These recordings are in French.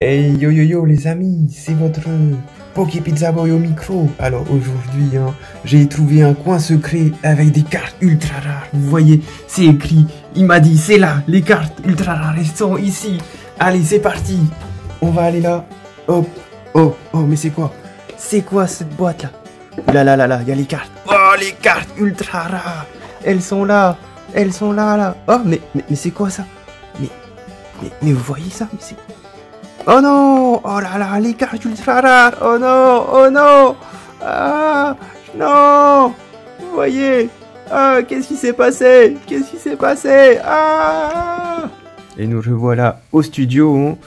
Hey yo yo yo les amis, c'est votre Poké Pizza Boy au micro. Alors aujourd'hui, j'ai trouvé un coin secret avec des cartes ultra rares. Vous voyez, c'est écrit, il m'a dit c'est là, les cartes ultra rares, elles sont ici. Allez, c'est parti. On va aller là. Hop, oh, oh, mais c'est quoi? C'est quoi cette boîte là? Là, il y a les cartes. Oh, les cartes ultra rares. Elles sont là, là. Oh, mais c'est quoi ça? Mais vous voyez ça? Mais c'est... Oh non! Oh là là, les cartes ultra rares! Oh non! Oh non! Ah! Non! Vous voyez? Ah! Qu'est-ce qui s'est passé? Qu'est-ce qui s'est passé? Ah! Et nous revoilà au studio. Hein.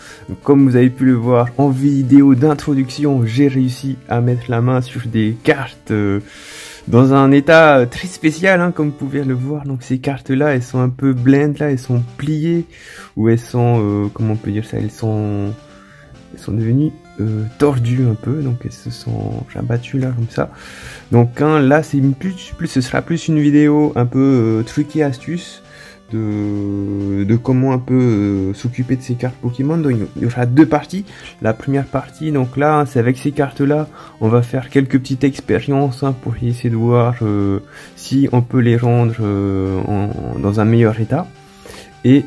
Comme vous avez pu le voir en vidéo d'introduction, j'ai réussi à mettre la main sur des cartes dans un état très spécial, hein, comme vous pouvez le voir. Donc ces cartes-là, elles sont un peu blend, là, elles sont pliées, ou elles sont, comment on peut dire ça, elles sont devenues tordues un peu, donc elles se sont rabattues là comme ça. Donc là, c'est ce sera plus une vidéo un peu truc et astuce de comment un peu s'occuper de ces cartes Pokémon. Donc il y aura deux parties. La première partie, donc là, c'est avec ces cartes là, on va faire quelques petites expériences pour essayer de voir si on peut les rendre dans un meilleur état. Et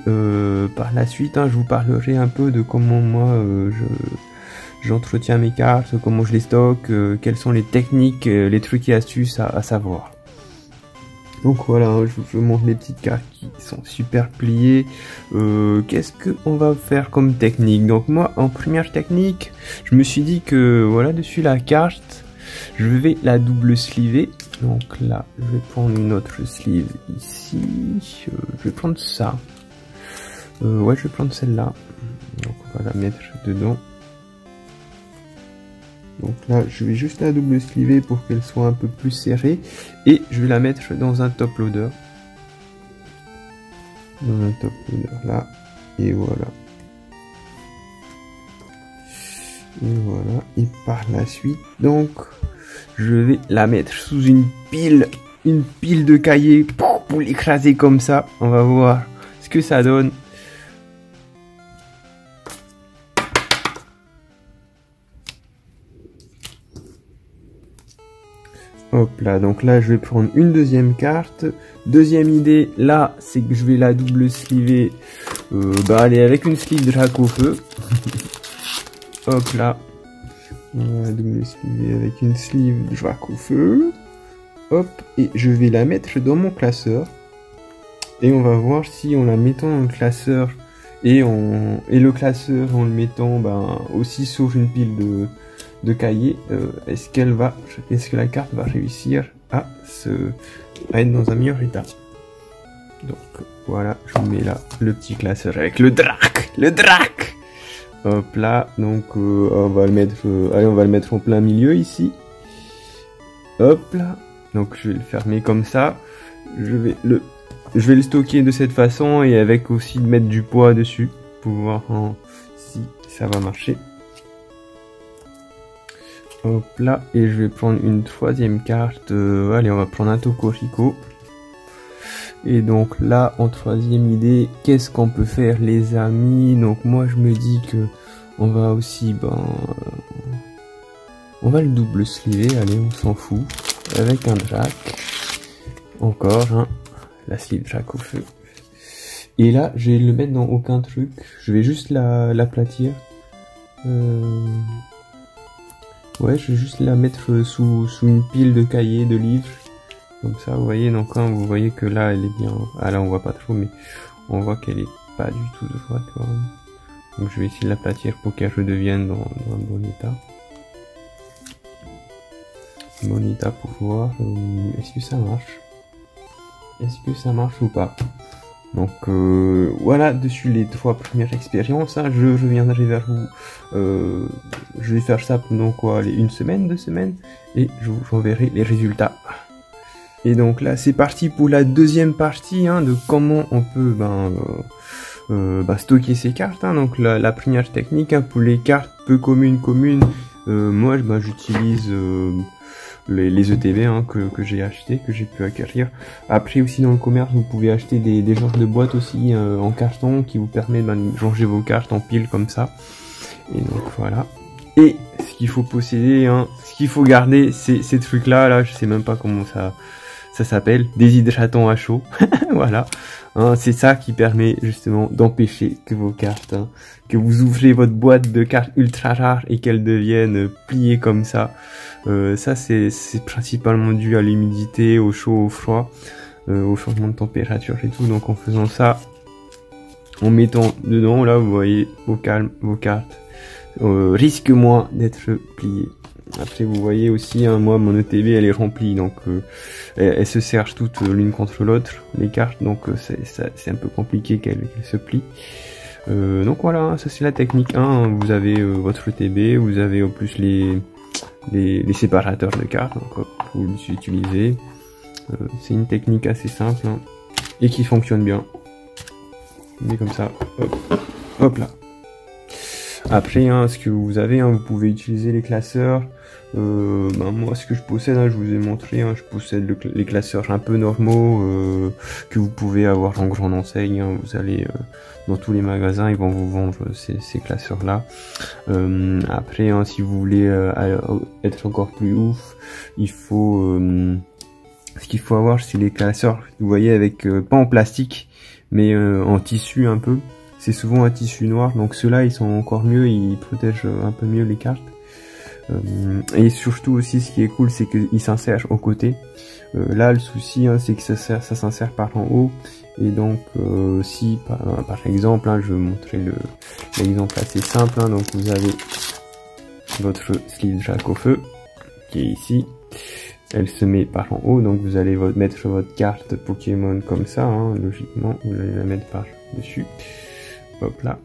par la suite, je vous parlerai un peu de comment moi j'entretiens mes cartes, comment je les stocke, quelles sont les techniques, les trucs et astuces à savoir. Donc voilà, je vous montre les petites cartes qui sont super pliées. Qu'est-ce qu'on va faire comme technique? Donc moi, en première technique, je me suis dit que voilà, dessus la carte, je vais la double sleever. Donc là, je vais prendre une autre sleeve ici. Je vais prendre ça. Ouais, je vais prendre celle-là. Donc on va la mettre dedans. Donc là, je vais juste la double sleever pour qu'elle soit un peu plus serrée. Et je vais la mettre dans un top loader. Dans un top loader là. Et voilà. Et voilà. Et par la suite, donc, je vais la mettre sous une pile de cahiers pour l'écraser comme ça. On va voir ce que ça donne. Hop là, donc là je vais prendre une deuxième carte. Deuxième idée, là, c'est que je vais la double sleever. Allez, avec une sleeve Dracofeu. Hop là. On va la double sleever avec une sleeve Dracofeu. Hop, et je vais la mettre dans mon classeur. Et on va voir si en la mettant dans le classeur et le classeur en le mettant aussi sur une pile de cahiers, est-ce que la carte va réussir à être dans un meilleur état. Donc voilà, je mets là le petit classeur avec le drac. Hop là, donc on va le mettre en plein milieu ici. Hop là, donc je vais le fermer comme ça. Je vais le stocker de cette façon et avec aussi de mettre du poids dessus pour voir si ça va marcher. Hop là, et je vais prendre une troisième carte. Allez, on va prendre un Tocorico. Et donc là, en troisième idée, qu'est-ce qu'on peut faire, les amis? Donc moi, je me dis que on va aussi, on va le double sleever. Allez, on s'en fout. Avec un drac. Encore, la sleeve drac au feu. Et là, je vais le mettre dans aucun truc. Je vais juste l'aplatir. Ouais, je vais juste la mettre sous une pile de cahiers, de livres. Comme ça, vous voyez, donc vous voyez que là, elle est bien... Ah là, on voit pas trop, mais on voit qu'elle est pas du tout droite. Donc je vais essayer de l'aplatir pour qu'elle redevienne dans un bon état. Bon état pour voir est-ce que ça marche. Est-ce que ça marche ou pas. Donc voilà, dessus les trois premières expériences, je reviendrai vers vous. Je vais faire ça pendant une semaine, 2 semaines, et je vous enverrai les résultats. Et donc là, c'est parti pour la deuxième partie de comment on peut stocker ces cartes. Donc la première technique pour les cartes peu communes, moi j'utilise les ETB que j'ai acheté, que j'ai pu acquérir. Après aussi dans le commerce, vous pouvez acheter des genres de boîtes aussi en carton qui vous permettent de ranger vos cartes en pile comme ça. Et donc voilà. Et ce qu'il faut posséder, hein, ce qu'il faut garder, c'est ces trucs-là, là, je sais même pas comment ça s'appelle, déshydratants à chaud. Voilà. Hein, c'est ça qui permet justement d'empêcher que vos cartes, hein, que vous ouvrez votre boîte de cartes ultra rares et qu'elles deviennent pliées comme ça. Ça c'est principalement dû à l'humidité, au chaud, au froid, au changement de température et tout. Donc en faisant ça, en mettant dedans, là vous voyez vos cartes risquent moins d'être pliées. Après vous voyez aussi, hein, moi mon ETB elle est remplie, donc elles se sergent toutes l'une contre l'autre, les cartes, donc c'est un peu compliqué qu'elles se plient. Donc voilà, ça c'est la technique 1, vous avez votre ETB, vous avez en plus les séparateurs de cartes, donc hop, vous les utilisez. C'est une technique assez simple, hein, et qui fonctionne bien. Mais comme ça, hop, hop là. Après, hein, ce que vous avez, hein, vous pouvez utiliser les classeurs. Moi, ce que je possède, hein, je vous ai montré, hein, je possède les classeurs un peu normaux que vous pouvez avoir en grande enseigne. Hein, vous allez dans tous les magasins, ils vont vous vendre ces classeurs-là. Après, hein, si vous voulez être encore plus ouf, il faut ce qu'il faut avoir, c'est les classeurs. Vous voyez, avec pas en plastique, mais en tissu un peu. C'est souvent un tissu noir, donc ceux-là ils sont encore mieux, ils protègent un peu mieux les cartes. Et surtout aussi ce qui est cool, c'est qu'ils s'insèrent au côté. Là le souci, hein, c'est que ça s'insère par en haut. Et donc si par exemple, hein, je vais vous montrer l'exemple assez simple, hein, donc vous avez votre sleeve jack au feu qui est ici. Elle se met par en haut, donc vous allez mettre votre carte Pokémon comme ça, hein, logiquement, vous allez la mettre par dessus. Hop là.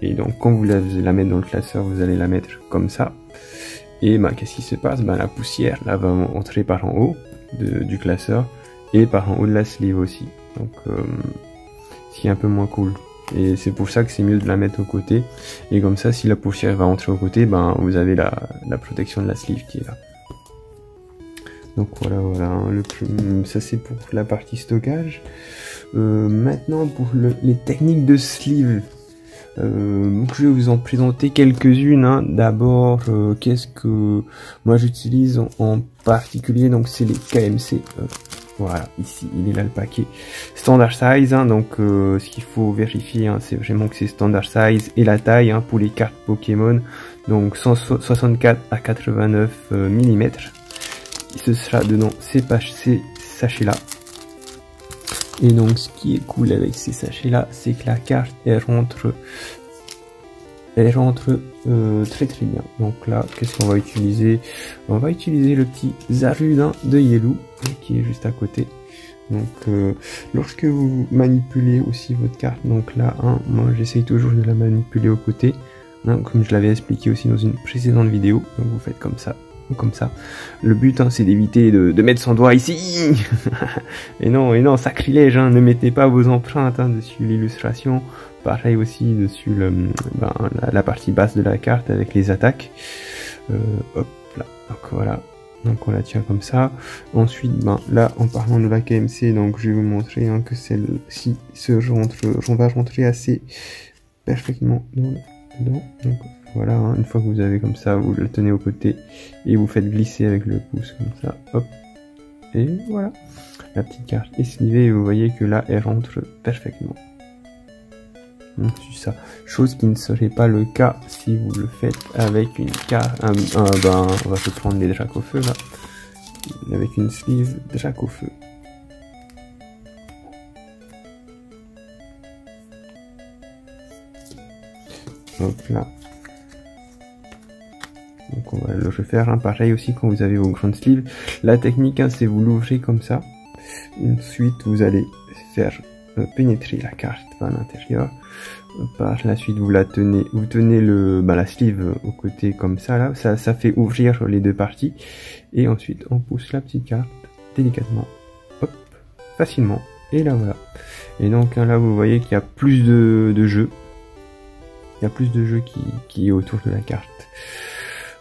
Et donc quand vous allez la mettre dans le classeur, vous allez la mettre comme ça. Et qu'est-ce qui se passe? La poussière là va entrer par en haut du classeur et par en haut de la sleeve aussi. Donc ce qui est un peu moins cool. Et c'est pour ça que c'est mieux de la mettre au côté. Et comme ça, si la poussière va entrer au côté, vous avez la protection de la sleeve qui est là. Donc voilà, hein, ça c'est pour la partie stockage. Maintenant pour les techniques de sleeve, je vais vous en présenter quelques-unes. Hein. D'abord, qu'est-ce que moi j'utilise en particulier, donc c'est les KMC. Voilà, ici il est là le paquet standard size, hein, donc ce qu'il faut vérifier, hein, c'est vraiment que c'est standard size et la taille, hein, pour les cartes Pokémon, donc 164 à 89 mm. Ce sera dedans ces sachets là. Et donc ce qui est cool avec ces sachets là, c'est que la carte elle rentre très très bien. Donc là, qu'est-ce qu'on va utiliser? On va utiliser le petit Zarudin de Yellow qui est juste à côté. Donc lorsque vous manipulez aussi votre carte, donc là, hein, moi j'essaye toujours de la manipuler au côté, hein, comme je l'avais expliqué aussi dans une précédente vidéo. Donc vous faites comme ça. Comme ça. Le but, hein, c'est d'éviter de mettre son doigt ici. et non, sacrilège, hein, ne mettez pas vos empreintes, hein, dessus l'illustration. Pareil aussi dessus la partie basse de la carte avec les attaques. Hop là, donc voilà. Donc on la tient comme ça. Ensuite, là, en parlant de la KMC, donc je vais vous montrer, hein, que celle-ci va rentrer assez parfaitement dedans. Donc voilà, hein, une fois que vous avez comme ça, vous le tenez au côté et vous faites glisser avec le pouce comme ça, hop, et voilà, la petite carte est slivée et vous voyez que là elle rentre parfaitement. Donc c'est ça, chose qui ne serait pas le cas si vous le faites avec une carte, on va se prendre les Drac au feu là, avec une sleeve Drac au feu. Hop là. Donc on va le refaire, hein, pareil aussi quand vous avez vos grandes sleeves. La technique, hein, c'est vous l'ouvrez comme ça. Ensuite vous allez faire pénétrer la carte par l'intérieur. Par la suite vous tenez la sleeve au côté comme ça là. Ça fait ouvrir les deux parties. Et ensuite on pousse la petite carte délicatement. Hop, facilement. Et là voilà. Et donc hein, là vous voyez qu'il y a plus de jeu. Il y a plus de jeu qui est autour de la carte.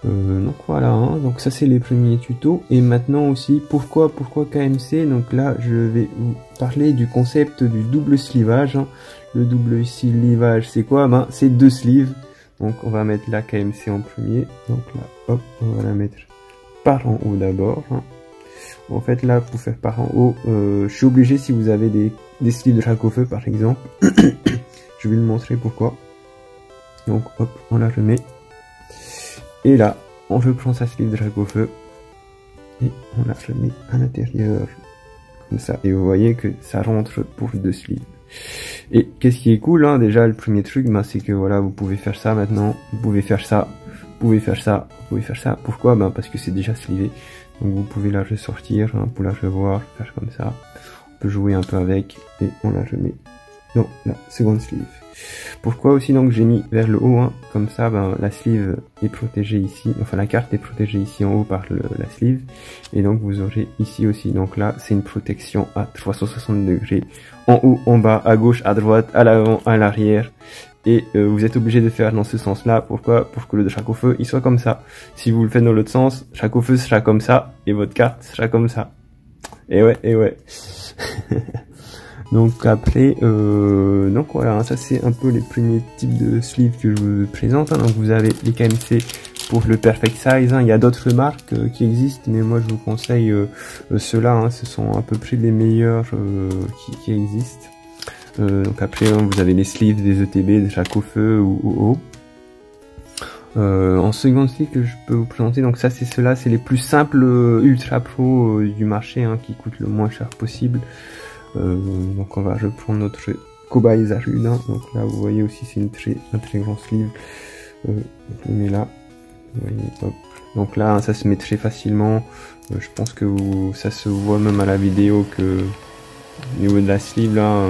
Donc voilà, hein, donc ça c'est les premiers tutos. Et maintenant aussi, pourquoi KMC? Donc là je vais vous parler du concept du double slivage, hein. Le double slivage c'est quoi? C'est deux sleeves. Donc on va mettre la KMC en premier. Donc là, hop, on va la mettre par en haut d'abord. Hein. En fait là, pour faire par en haut, je suis obligé si vous avez des sleeves de Dracofeu par exemple. Je vais le montrer pourquoi. Donc hop, on la remet. Et là, on reprend sa sleeve de Dracofeu. Et on la remet à l'intérieur. Comme ça. Et vous voyez que ça rentre pour le deux sleeves. Et qu'est-ce qui est cool, hein, déjà, le premier truc, bah, c'est que voilà, vous pouvez faire ça maintenant. Vous pouvez faire ça. Vous pouvez faire ça. Vous pouvez faire ça. Pourquoi? Bah, parce que c'est déjà sleevé. Donc vous pouvez la ressortir, hein, pour la revoir, faire comme ça. On peut jouer un peu avec. Et on la remet dans la seconde sleeve. Pourquoi aussi donc j'ai mis vers le haut, hein, comme ça ben, la sleeve est protégée ici, enfin la carte est protégée ici en haut par la sleeve, et donc vous aurez ici aussi, donc là c'est une protection à 360 degrés, en haut, en bas, à gauche, à droite, à l'avant, à l'arrière, et vous êtes obligé de faire dans ce sens là, pourquoi? Pour que le Dracofeu il soit comme ça. Si vous le faites dans l'autre sens, Dracofeu sera comme ça, et votre carte sera comme ça. Et ouais. Donc après, donc voilà, ça c'est un peu les premiers types de sleeves que je vous présente. Hein. Donc vous avez les KMC pour le perfect size. Hein. Il y a d'autres marques qui existent, mais moi je vous conseille ceux-là. Hein. Ce sont à peu près les meilleurs qui existent. Donc après, hein, vous avez les sleeves des ETB, des Dracofeu ou en seconde sleeve que je peux vous présenter, donc ça c'est ceux-là, c'est les plus simples ultra pro du marché, hein, qui coûtent le moins cher possible. Donc on va reprendre notre Cobaye Zarude, hein. Donc là vous voyez aussi c'est un très grand sleeve. Je le mets là, vous voyez, hop. Donc là ça se met très facilement. Je pense que ça se voit même à la vidéo que au niveau de la sleeve là,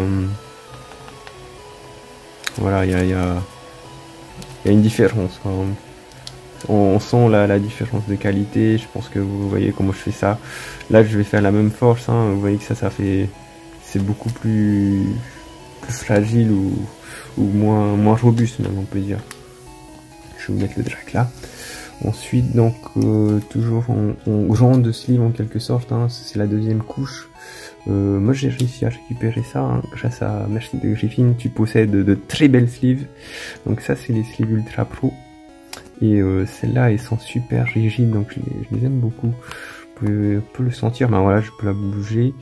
voilà, il y a une différence, quoi. On sent la différence de qualité. Je pense que vous voyez comment je fais ça. Là je vais faire la même force, hein. Vous voyez que ça fait, c'est beaucoup plus fragile ou moins robuste même, on peut dire. Je vais vous mettre le drac là. Ensuite donc toujours en grande sleeve en quelque sorte, hein, c'est la deuxième couche. Moi j'ai réussi à récupérer ça, hein, grâce à Merci de Griffin. Tu possèdes de très belles sleeves. Donc ça c'est les sleeves ultra pro. Et celles-là elles sont super rigides, donc je les aime beaucoup. On peut le sentir, ben voilà, je peux la bouger.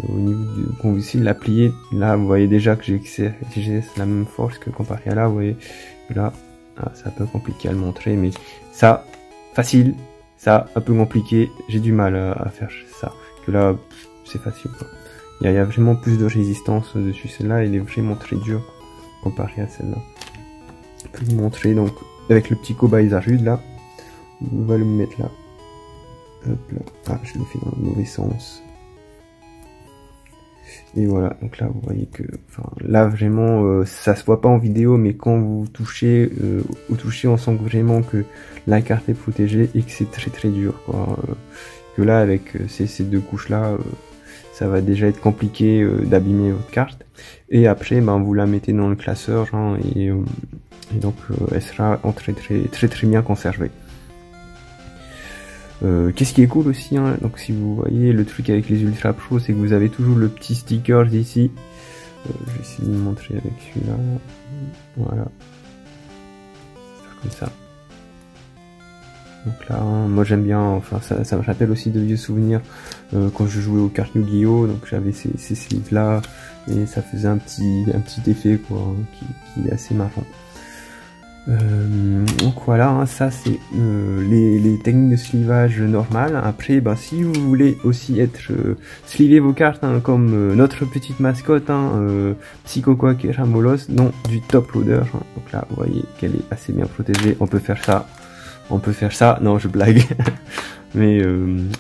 Au niveau du, quand vous essayez de la plier, là vous voyez déjà que j'ai la même force que comparé à là, vous voyez. Là, c'est un peu compliqué à le montrer, mais ça, facile, ça, un peu compliqué, j'ai du mal à faire ça. Que là, c'est facile, quoi. Il y a vraiment plus de résistance dessus, celle-là, elle est vraiment très dure comparé à celle-là. Je peux vous montrer, donc, avec le petit Cobaye Zarude, là, on va le mettre là. Hop là. Ah, je l'ai fait dans le mauvais sens. Et voilà, donc là vous voyez que, enfin là vraiment ça se voit pas en vidéo, mais quand vous touchez au toucher, on sent vraiment que la carte est protégée et que c'est très dur, quoi. Que là avec ces deux couches là, ça va déjà être compliqué d'abîmer votre carte. Et après ben vous la mettez dans le classeur, hein, et donc elle sera en très bien conservée. Qu'est-ce qui est cool aussi, hein, donc si vous voyez le truc avec les Ultra Pro, c'est que vous avez toujours le petit sticker ici. Je vais essayer de vous montrer avec celui-là. Voilà. Faire comme ça. Donc là, hein, moi j'aime bien, enfin ça me rappelle aussi de vieux souvenirs quand je jouais aux cartes Yu-Gi-Oh! Donc j'avais ces sleeves là, et ça faisait un petit effet, quoi, hein, qui est assez marrant. Donc voilà, hein, ça c'est les techniques de slivage normales. Après, ben, si vous voulez aussi sliver vos cartes, hein, comme notre petite mascotte, hein, Psychoquack et Ramolos, non, du top loader, hein. Donc là vous voyez qu'elle est assez bien protégée. On peut faire ça, non je blague. Mais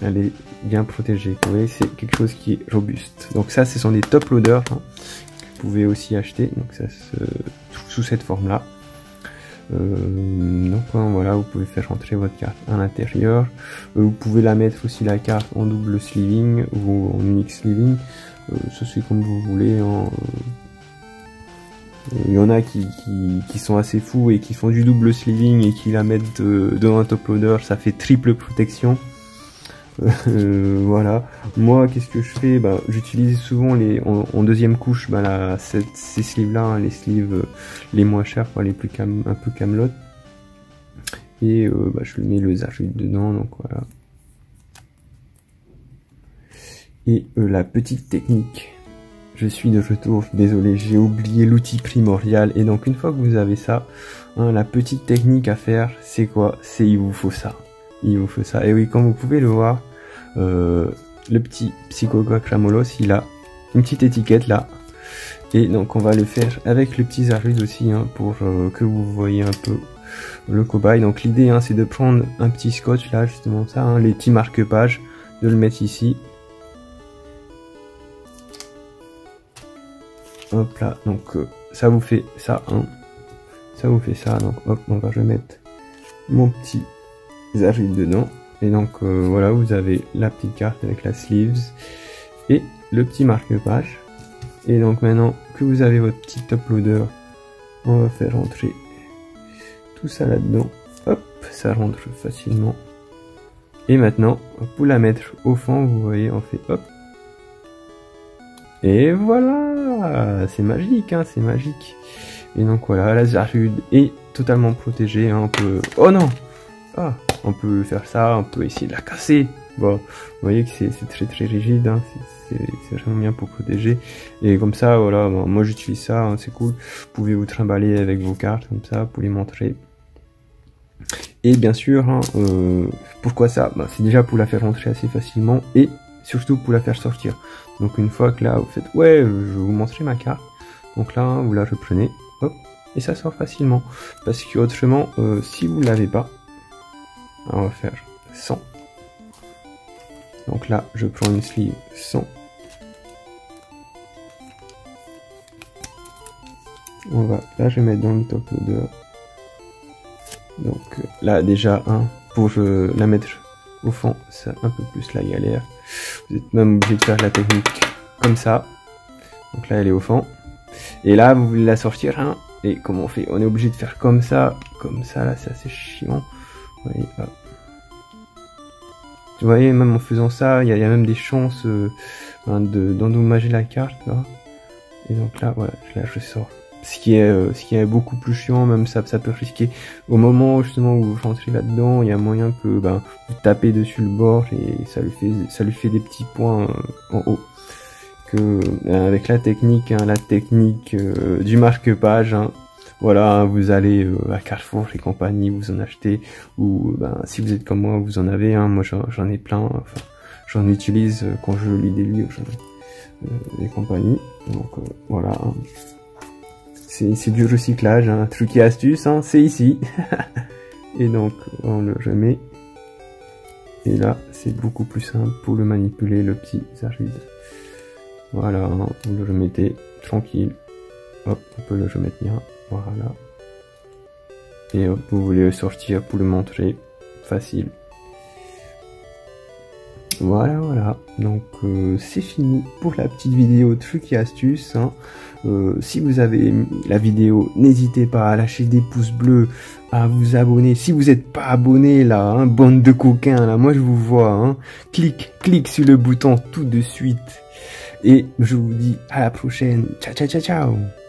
elle est bien protégée, vous voyez, c'est quelque chose qui est robuste. Donc ça ce sont des top loaders, hein, que vous pouvez aussi acheter. Donc ça se trouve sous cette forme là. Donc voilà, vous pouvez faire rentrer votre carte à l'intérieur. Vous pouvez la mettre aussi, la carte, en double sleeving ou en unique sleeving. Ça c'est comme vous voulez, hein. Il y en a qui sont assez fous et qui font du double sleeving et qui la mettent dans un top loader, ça fait triple protection. Voilà. Moi, qu'est-ce que je fais? Bah, j'utilise souvent en deuxième couche, bah, ces sleeves là, hein, les sleeves les moins chers, quoi, les plus un peu camelotes. Et je mets le Zarud dedans, donc voilà. Et la petite technique. Je suis de retour, désolé, j'ai oublié l'outil primordial. Et donc une fois que vous avez ça, hein, la petite technique à faire, c'est quoi? C'est il vous faut ça. Il vous faut ça. Et oui, comme vous pouvez le voir, le petit Psychoga Cramolos, il a une petite étiquette là. Et donc on va le faire avec le petit Zarud aussi, hein, pour que vous voyez un peu le cobaye. Donc l'idée, hein, c'est de prendre un petit scotch là, justement ça, hein, les petits marque-pages, de le mettre ici. Hop là, donc ça vous fait ça, hein. Ça vous fait ça, donc hop, on va remettre mon petit Zarud dedans. Et donc voilà, vous avez la petite carte avec la sleeves et le petit marque-page. Et donc maintenant que vous avez votre petit top loader, on va faire rentrer tout ça là-dedans. Hop, ça rentre facilement. Et maintenant, pour la mettre au fond, vous voyez, on fait hop. Et voilà, c'est magique, hein, c'est magique. Et donc voilà, la Zarud est totalement protégée, hein, on peut... Oh non! Ah, on peut faire ça, on peut essayer de la casser. Bon, vous voyez que c'est très très rigide, hein, c'est vraiment bien pour protéger. Et comme ça, voilà, bon, moi j'utilise ça, hein, c'est cool. Vous pouvez vous trimballer avec vos cartes comme ça pour les montrer. Et bien sûr, hein, pourquoi ça? C'est déjà pour la faire rentrer assez facilement et surtout pour la faire sortir. Donc une fois que là vous faites ouais, je vais vous montrer ma carte. Donc là, hein, vous la reprenez, hop, et ça sort facilement. Parce que autrement, si vous l'avez pas, on va faire 100. Donc là, je prends une sleeve 100. Là, je vais mettre dans le top loader. Donc là, déjà, hein, pour la mettre au fond, c'est un peu plus la galère. Vous êtes même obligé de faire la technique comme ça. Donc là, elle est au fond. Et là, vous voulez la sortir, hein. Et comment on fait? On est obligé de faire comme ça, là, c'est assez chiant. Vous voyez, hop. Vous voyez, même en faisant ça, il y a même des chances d'endommager la carte, là. Et donc là, voilà, je la ressors. Ce qui est beaucoup plus chiant, même ça peut risquer. Au moment justement où vous rentrez là-dedans, il y a moyen que vous tapez dessus le bord et ça lui fait des petits points en haut. Que avec la technique, hein, du marque-page, hein, voilà, hein, vous allez à Carrefour et compagnie, vous en achetez, ou si vous êtes comme moi, vous en avez, hein, moi j'en ai plein, enfin j'en utilise quand je lis des livres et compagnie. Donc voilà. Hein. C'est du recyclage, hein. Truc et astuce, hein, c'est ici. Et donc, on le remet. Et là, c'est beaucoup plus simple pour le manipuler, le petit Zarud. Voilà, hein, vous le remettez tranquille. Hop, on peut le remettre bien. Voilà. Et hop, vous voulez le sortir pour le montrer. Facile. Voilà, voilà. Donc, c'est fini pour la petite vidéo trucs et astuces, hein. Si vous avez aimé la vidéo, n'hésitez pas à lâcher des pouces bleus, à vous abonner. Si vous n'êtes pas abonné là, hein, bande de coquins là, moi je vous vois, hein, clique sur le bouton tout de suite. Et je vous dis à la prochaine. Ciao, ciao, ciao, ciao.